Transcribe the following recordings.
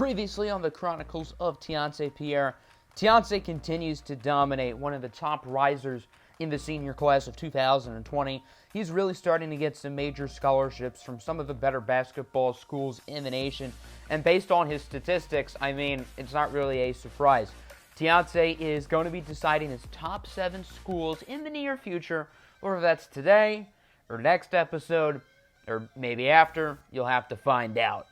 Previously on the Chronicles of Teonce Pierre, Teonce continues to dominate, one of the top risers in the senior class of 2020. He's really starting to get some major scholarships from some of the better basketball schools in the nation. And based on his statistics, I mean, it's not really a surprise. Teonce is going to be deciding his top 7 schools in the near future, or if that's today, or next episode, or maybe after, you'll have to find out.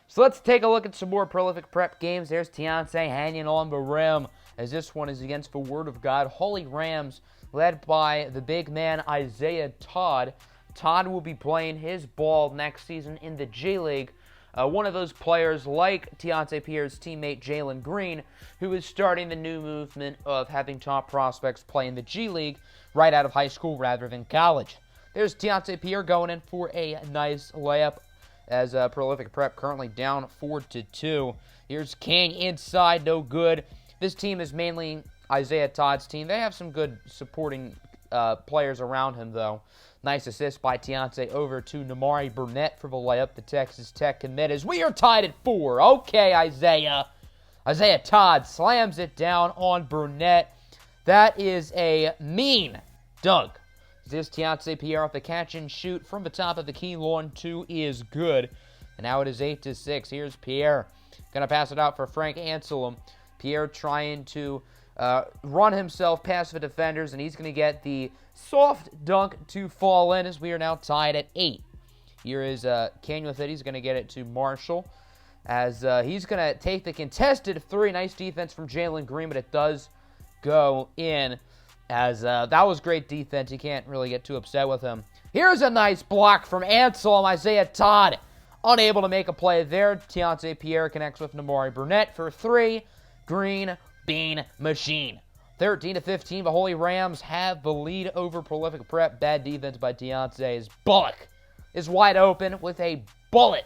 So let's take a look at some more prolific prep games. There's Teonce hanging on the rim, as this one is against the Word of God Holy Rams, led by the big man Isaiah Todd. Todd will be playing his ball next season in the G League. One of those players, like Teonce Pierre's teammate Jalen Green, who is starting the new movement of having top prospects play in the G League right out of high school rather than college. There's Teonce Pierre going in for a nice layup, as prolific prep currently down 4-2. Here's King inside, no good. This team is mainly Isaiah Todd's team. They have some good supporting players around him, though. Nice assist by Teonce over to Namari Burnett for the layup. The Texas Tech commit as we are tied at 4. Okay, Isaiah. Isaiah Todd slams it down on Burnett. That is a mean dunk. This Teonce Pierre off the catch and shoot from the top of the key. Lawn 2 is good. And now it is 8-6. Here's Pierre. Going to pass it out for Frank Anselm. Pierre trying to run himself past the defenders, and he's going to get the soft dunk to fall in as we are now tied at 8. Here is Kane with it. He's going to get it to Marshall as he's going to take the contested 3. Nice defense from Jalen Green, but it does go in. As that was great defense. You can't really get too upset with him. Here's a nice block from Anselm. Isaiah Todd unable to make a play there. Teonce Pierre connects with Namari Burnett for 3. Green bean machine. 13-15. The Holy Rams have the lead over prolific prep. Bad defense by Teonce as Bullock is wide open with a bullet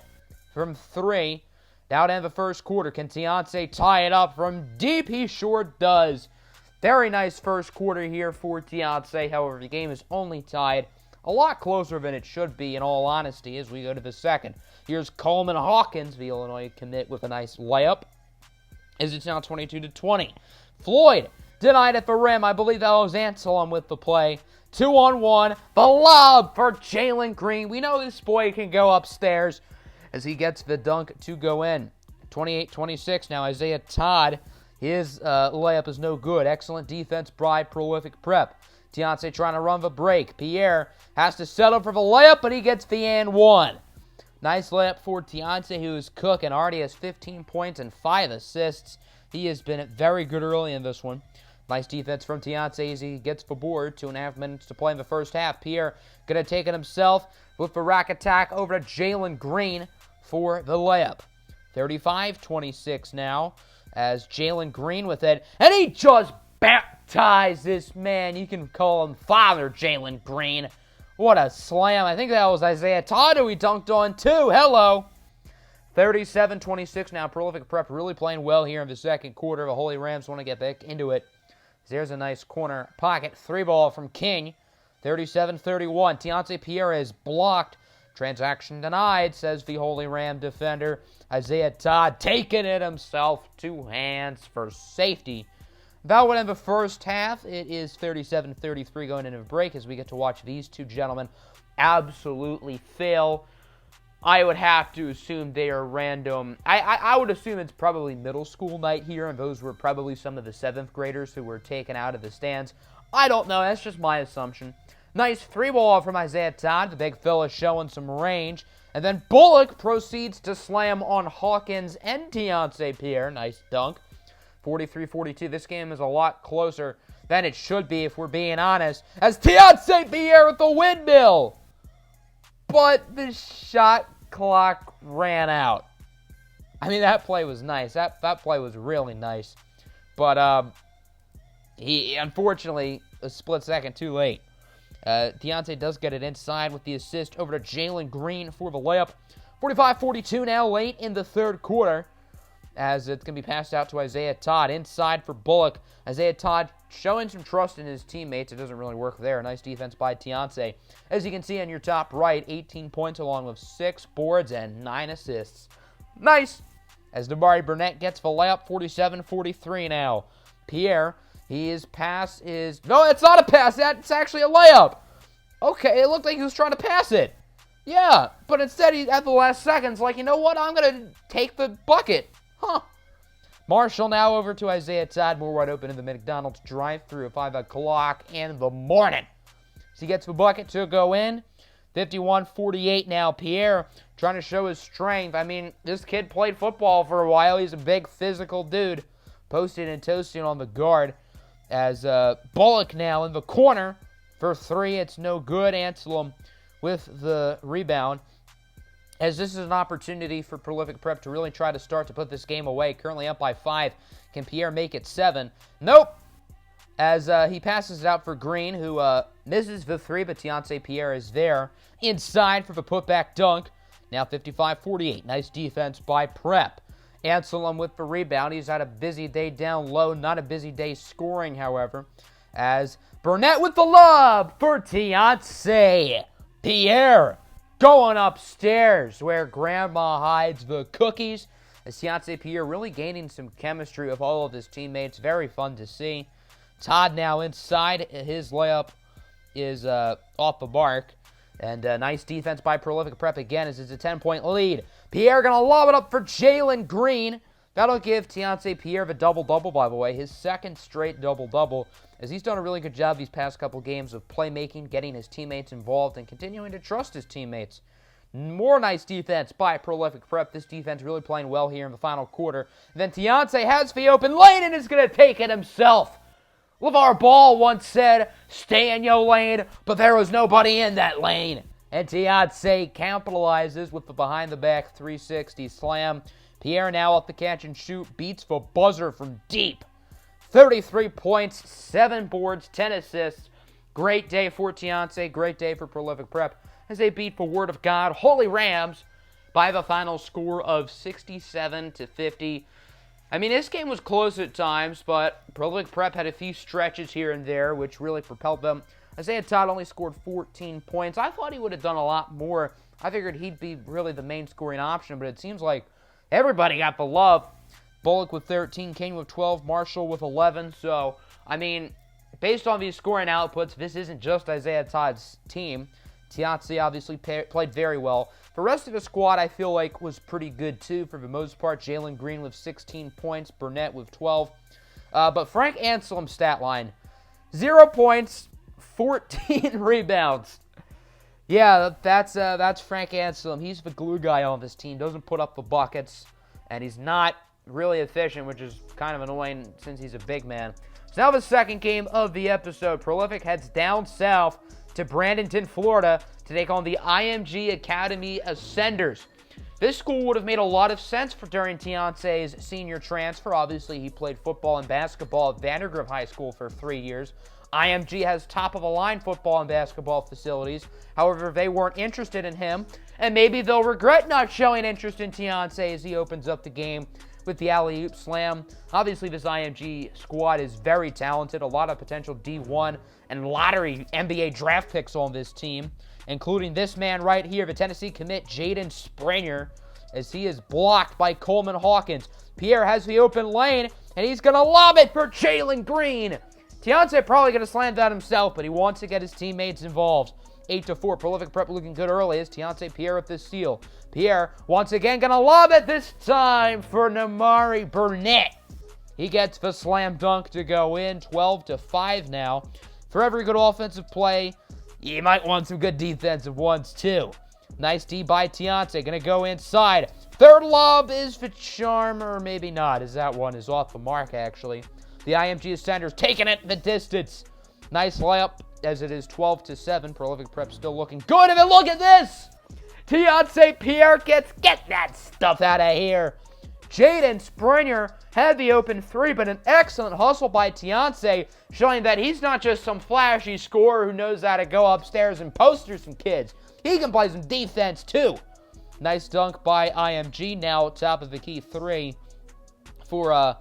from 3. Now to end the first quarter. Can Teonce tie it up from deep? He sure does. Very nice first quarter here for Teonce. However, the game is only tied. A lot closer than it should be, in all honesty, as we go to the second. Here's Coleman Hawkins, the Illinois commit, with a nice layup. As it's now 22-20. Floyd denied at the rim. I believe that was Anselm with the play. 2-on-1. The lob for Jalen Green. We know this boy can go upstairs as he gets the dunk to go in. 28-26 now. Isaiah Todd. His layup is no good. Excellent defense by prolific prep. Teonce trying to run the break. Pierre has to settle for the layup, but he gets the and 1. Nice layup for Teonce, who is cooking. Already has 15 points and 5 assists. He has been very good early in this one. Nice defense from Teonce as he gets the board. 2.5 minutes to play in the first half. Pierre going to take it himself with the rack attack over to Jalen Green for the layup. 35-26 now. As Jalen Green with it, and he just baptized this man. You can call him Father Jalen Green. What a slam. I think that was Isaiah Todd who he dunked on too. Hello. 37-26 now. Prolific prep really playing well here in the second quarter. The Holy Rams want to get back into it. There's a nice corner pocket 3 ball from King. 37-31. Teonce Pierre is blocked. Transaction denied, says the Holy Ram defender. Isaiah Todd taking it himself. 2 hands for safety. That would end the first half. It is 37-33 going into a break as we get to watch these two gentlemen absolutely fail. I would have to assume they are random. I would assume it's probably middle school night here, and those were probably some of the 7th graders who were taken out of the stands. I don't know. That's just my assumption. Nice 3 ball from Isaiah Todd. The big fella showing some range. And then Bullock proceeds to slam on Hawkins and Teonce Pierre. Nice dunk. 43-42. This game is a lot closer than it should be, if we're being honest. As Teonce Pierre with the windmill. But the shot clock ran out. I mean, that play was nice. That play was really nice. But he, unfortunately, a split second too late. Teonce does get it inside with the assist over to Jalen Green for the layup. 45-42 now late in the third quarter as it's going to be passed out to Isaiah Todd. Inside for Bullock. Isaiah Todd showing some trust in his teammates. It doesn't really work there. Nice defense by Teonce. As you can see on your top right, 18 points along with 6 boards and 9 assists. Nice as Damari Burnett gets the layup, 47-43 now. Pierre, his pass is... No, it's not a pass. That's actually a layup. Okay, it looked like he was trying to pass it. Yeah, but instead, he at the last seconds, like, you know what? I'm going to take the bucket. Huh. Marshall now over to Isaiah Todd. More wide open in the McDonald's drive-through at 5 o'clock in the morning. So he gets the bucket to go in. 51-48 now. Pierre trying to show his strength. I mean, this kid played football for a while. He's a big physical dude. Posted and toasting on the guard. As Bullock now in the corner for three. It's no good. Anselm with the rebound. As this is an opportunity for Prolific Prep to really try to start to put this game away. Currently up by 5. Can Pierre make it 7? Nope. As he passes it out for Green, who misses the 3, but Teonce Pierre is there. Inside for the putback dunk. Now 55-48. Nice defense by Prep. Anselm with the rebound. He's had a busy day down low. Not a busy day scoring, however. As Burnett with the lob for Teonce Pierre. Going upstairs where Grandma hides the cookies. As Teonce Pierre really gaining some chemistry with all of his teammates. Very fun to see. Todd now inside. His layup is off the mark. And nice defense by Prolific Prep again as it's a 10-point lead. Pierre going to lob it up for Jalen Green. That'll give Teonce Pierre the double-double, by the way. His second straight double-double, as he's done a really good job these past couple games of playmaking, getting his teammates involved, and continuing to trust his teammates. More nice defense by Prolific Prep. This defense really playing well here in the final quarter. Then Teonce has the open lane and is going to take it himself. LeVar Ball once said, stay in your lane, but there was nobody in that lane. And Teonce capitalizes with the behind-the-back 360 slam. Pierre now off the catch and shoot, beats the buzzer from deep. 33 points, 7 boards, 10 assists. Great day for Teonce, great day for Prolific Prep as they beat the Word of God, Holy Rams, by the final score of 67-50. I mean, this game was close at times, but Prolific Prep had a few stretches here and there, which really propelled them. Isaiah Todd only scored 14 points. I thought he would have done a lot more. I figured he'd be really the main scoring option, but it seems like everybody got the love. Bullock with 13, King with 12, Marshall with 11. So, I mean, based on these scoring outputs, this isn't just Isaiah Todd's team. Teonce obviously played very well. The rest of the squad, I feel like, was pretty good, too, for the most part. Jalen Green with 16 points, Burnett with 12. But Frank Anselm's stat line, 0 points, 14 rebounds. Yeah, that's Frank Anselm. He's the glue guy on this team. Doesn't put up the buckets, and he's not really efficient, which is kind of annoying since he's a big man. So now the second game of the episode. Prolific heads down south to Bradenton, Florida, to take on the IMG Academy Ascenders. This school would have made a lot of sense for during Teonce's senior transfer. Obviously, he played football and basketball at Vandergrift High School for 3 years. IMG has top-of-the-line football and basketball facilities. However, they weren't interested in him, and maybe they'll regret not showing interest in Teonce as he opens up the game with the alley-oop slam. Obviously, this IMG squad is very talented. A lot of potential D1 and lottery NBA draft picks on this team, including this man right here, the Tennessee commit, Jaden Springer, as he is blocked by Coleman Hawkins. Pierre has the open lane, and he's going to lob it for Jalen Green. Teonce probably going to slam that himself, but he wants to get his teammates involved. 8-4, Prolific Prep looking good early as Teonce Pierre with the steal. Pierre, once again, going to lob it this time for Damari Burnett. He gets the slam dunk to go in, 12-5 now. For every good offensive play, you might want some good defensive ones, too. Nice D by Teonce, going to go inside. Third lob is for Charmer, or maybe not, as that one is off the mark, actually. The IMG Ascenders taking it the distance. Nice layup, as it is 12-7. Prolific Prep still looking good. And then look at this! Teonce Pierre get that stuff out of here. Jaden Springer had the open three, but an excellent hustle by Teonce, showing that he's not just some flashy scorer who knows how to go upstairs and poster some kids. He can play some defense, too. Nice dunk by IMG. Now top of the key three for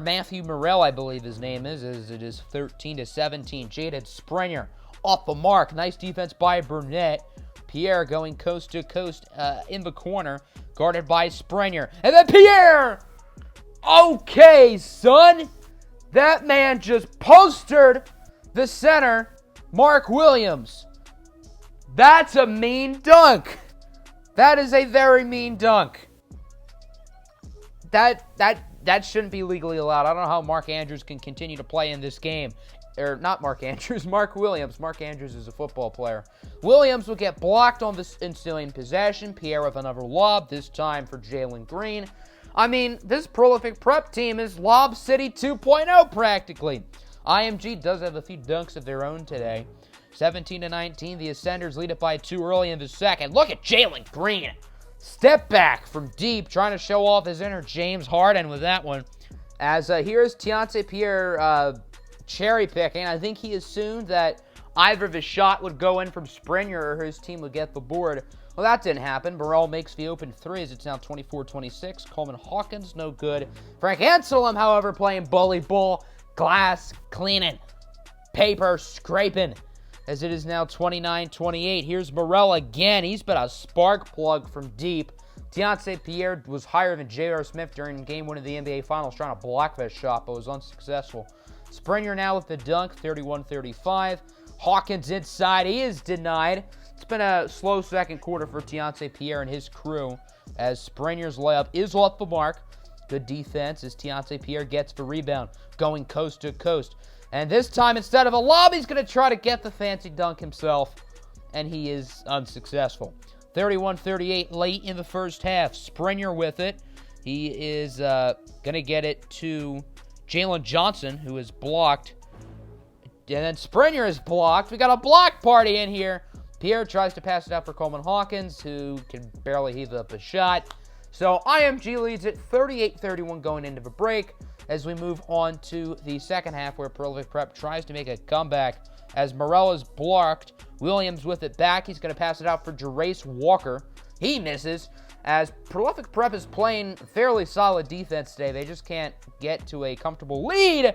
Matthew Morrell, I believe his name is, as it is 13-17. Jaden Springer off the mark. Nice defense by Burnett. Pierre going coast to coast in the corner, guarded by Springer. And then Pierre! Okay, son. That man just postered the center, Mark Williams. That's a mean dunk. That is a very mean dunk. That shouldn't be legally allowed. I don't know how Mark Andrews can continue to play in this game. Or not Mark Andrews, Mark Williams. Mark Andrews is a football player. Williams will get blocked on this ensuing possession. Pierre with another lob, this time for Jalen Green. I mean, this prolific prep team is Lob City 2.0 practically. IMG does have a few dunks of their own today. 17-19, the Ascenders lead it by 2 early in the second. Look at Jalen Green. Step back from deep, trying to show off his inner James Harden with that one. As here's Teonce Pierre cherry picking. I think he assumed that either of his shot would go in from Springer or his team would get the board. Well, that didn't happen. Burrell makes the open three as it's now 24-26. Coleman Hawkins, no good. Frank Anselm, however, playing bully ball. Glass cleaning. Paper scraping. As it is now 29-28. Here's Morell again. He's been a spark plug from deep. Teonce Pierre was higher than J.R. Smith during Game 1 of the NBA Finals, trying to block that shot, but was unsuccessful. Springer now with the dunk, 31-35. Hawkins inside. He is denied. It's been a slow second quarter for Teonce Pierre and his crew, as Springer's layup is off the mark. Good defense as Teonce Pierre gets the rebound, going coast to coast. And this time, instead of a lob, he's going to try to get the fancy dunk himself, and he is unsuccessful. 31-38 late in the first half. Springer with it. He is going to get it to Jalen Johnson, who is blocked. And then Springer is blocked. We got a block party in here. Pierre tries to pass it out for Coleman Hawkins, who can barely heave up a shot. So IMG leads it 38-31 going into the break as we move on to the second half, where Prolific Prep tries to make a comeback as Morell is blocked. Williams with it back. He's going to pass it out for Jerace Walker. He misses as Prolific Prep is playing fairly solid defense today. They just can't get to a comfortable lead.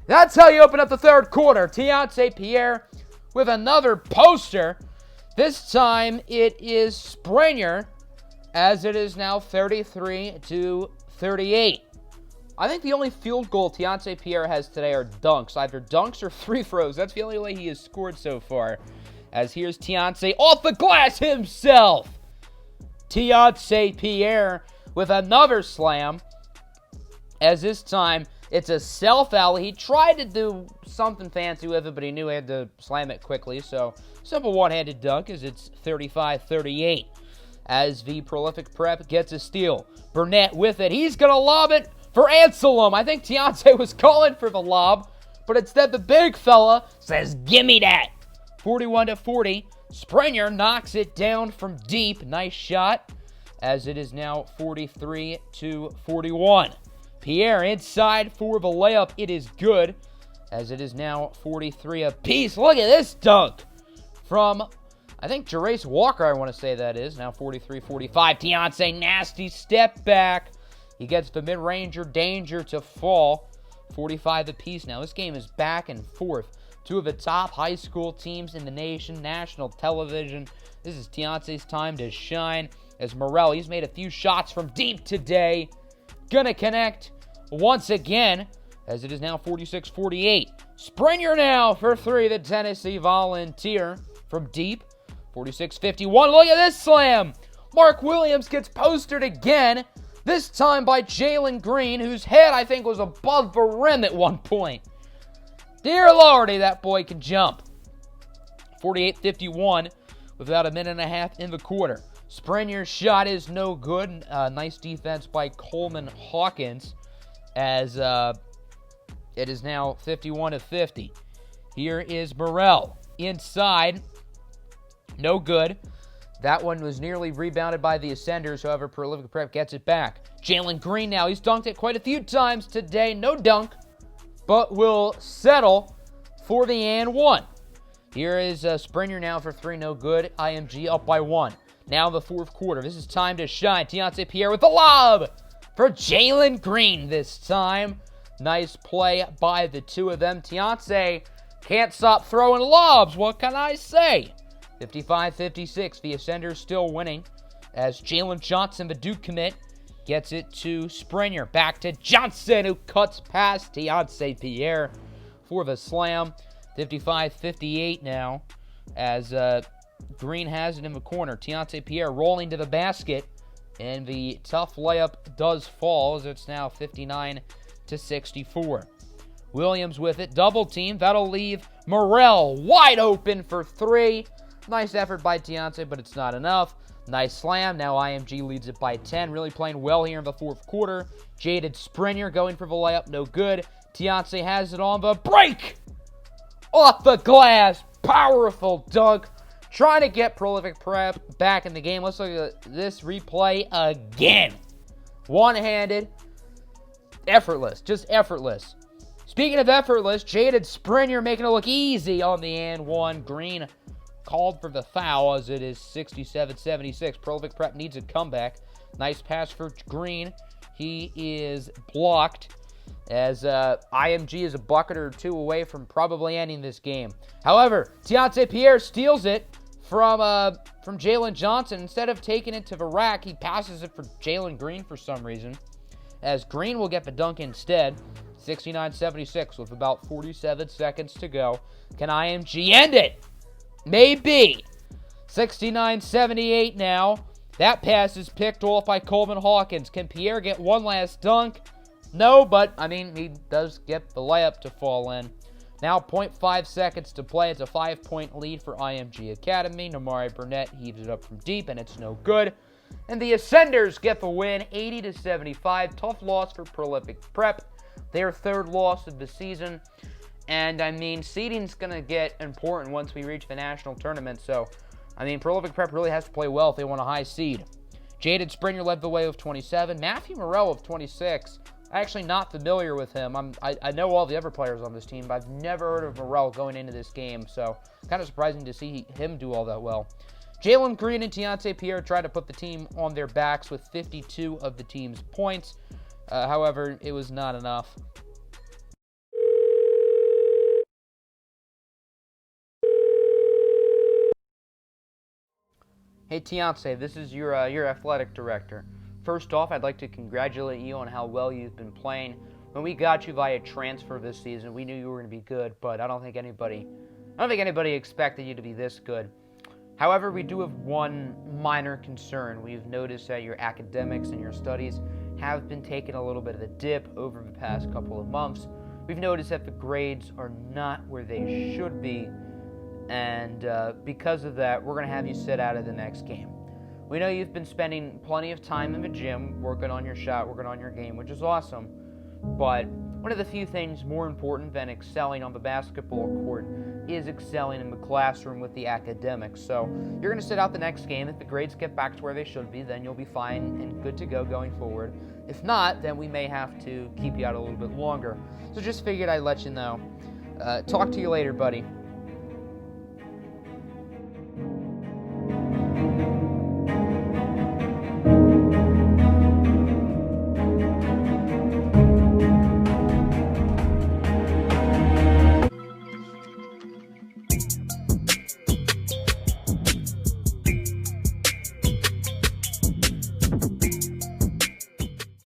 That's how you open up the third quarter. Teonce Pierre with another poster. This time it is Springer, as it is now 33-38. I think the only field goal Teonce Pierre has today are dunks. Either dunks or free throws. That's the only way he has scored so far. As here's Teonce off the glass himself. Teonce Pierre with another slam. As this time, it's a self-alley. He tried to do something fancy with it, but he knew he had to slam it quickly. So, simple one-handed dunk as it's 35-38. As the Prolific Prep gets a steal. Burnett with it. He's going to lob it for Anselm. I think Teonce was calling for the lob, but instead the big fella says, "Gimme that." 41-40. Springer knocks it down from deep. Nice shot, as it is now 43-41. Pierre inside for the layup. It is good, as it is now 43 apiece. Look at this dunk from, I think, Jerace Walker, I want to say that is. Now 43-45. Teonce, nasty step back. He gets the mid-ranger danger to fall. 45 apiece now. This game is back and forth. Two of the top high school teams in the nation, national television. This is Teonce's time to shine. As Morell, he's made a few shots from deep today. Gonna connect once again, as it is now 46-48. Springer now for three, the Tennessee Volunteer from deep. 46-51. Look at this slam. Mark Williams gets posted again. This time by Jalen Green, whose head, I think, was above the rim at one point. Dear Lordy, that boy can jump. 48-51 with about a minute and a half in the quarter. Springer's shot is no good. Nice defense by Coleman Hawkins, as it is now 51-50. Here is Morell inside. No good. That one was nearly rebounded by the Ascenders. However, Prolific Prep gets it back. Jalen Green now. He's dunked it quite a few times today. No dunk, but will settle for the and one. Here is Springer now for three. No good. IMG up by one. Now the fourth quarter. This is time to shine. Teonce Pierre with the lob for Jalen Green this time. Nice play by the two of them. Teonce Can't stop throwing lobs. What can I say? 55-56. The Ascenders still winning as Jalen Johnson, the Duke commit, gets it to Springer. Back to Johnson, who cuts past Teonce Pierre for the slam. 55-58 now as Green has it in the corner. Teonce Pierre rolling to the basket, and the tough layup does fall as it's now 59-64. Williams with it, double team. That'll leave Morrell wide open for three. Nice effort by Teonce, but it's not enough. Nice slam. Now IMG leads it by 10. Really playing well here in the fourth quarter. Jaded Springer going for the layup. No good. Teonce has it on the break. Off the glass. Powerful dunk. Trying to get Prolific Prep back in the game. Let's look at this replay again. One-handed. Effortless. Just effortless. Speaking of effortless, Jaded Springer making it look easy on the and one. Green called for the foul as it is 67-76. Prolific Prep needs a comeback. Nice pass for Green. He is blocked as IMG is a bucket or two away from probably ending this game. However, Teonce Pierre steals it from Jalen Johnson. Instead of taking it to the rack, he passes it for Jalen Green for some reason, as Green will get the dunk instead. 69-76 with about 47 seconds to go. Can IMG end it? Maybe. 69-78 now. That pass is picked off by Coleman Hawkins. Can Pierre get one last dunk? No, but, I mean, he does get the layup to fall in. Now 0.5 seconds to play. It's a 5-point lead for IMG Academy. Namari Burnett heaves it up from deep, and it's no good. And the Ascenders get the win, 80-75. Tough loss for Prolific Prep. Their third loss of the season. And, I mean, seeding's going to get important once we reach the national tournament. So, I mean, Prolific Prep really has to play well if they want a high seed. Jaded Springer led the way with 27. Matthew Morrell with 26. Actually not familiar with him. I know all the other players on this team, but I've never heard of Morrell going into this game. So, kind of surprising to see him do all that well. Jalen Green and Teonce Pierre tried to put the team on their backs with 52 of the team's points. However, it was not enough. Hey Teonce, this is your athletic director. First off, I'd like to congratulate you on how well you've been playing. When we got you via transfer this season, we knew you were going to be good, but I don't think anybody expected you to be this good. However, we do have one minor concern. We've noticed that your academics and your studies have been taking a little bit of a dip over the past couple of months. We've noticed that the grades are not where they should be, and because of that, we're going to have you sit out of the next game. We know you've been spending plenty of time in the gym, working on your shot, working on your game, which is awesome, but one of the few things more important than excelling on the basketball court is excelling in the classroom with the academics. So you're going to sit out the next game. If the grades get back to where they should be, then you'll be fine and good to go going forward. If not, then we may have to keep you out a little bit longer. So just figured I'd let you know. Talk to you later, buddy.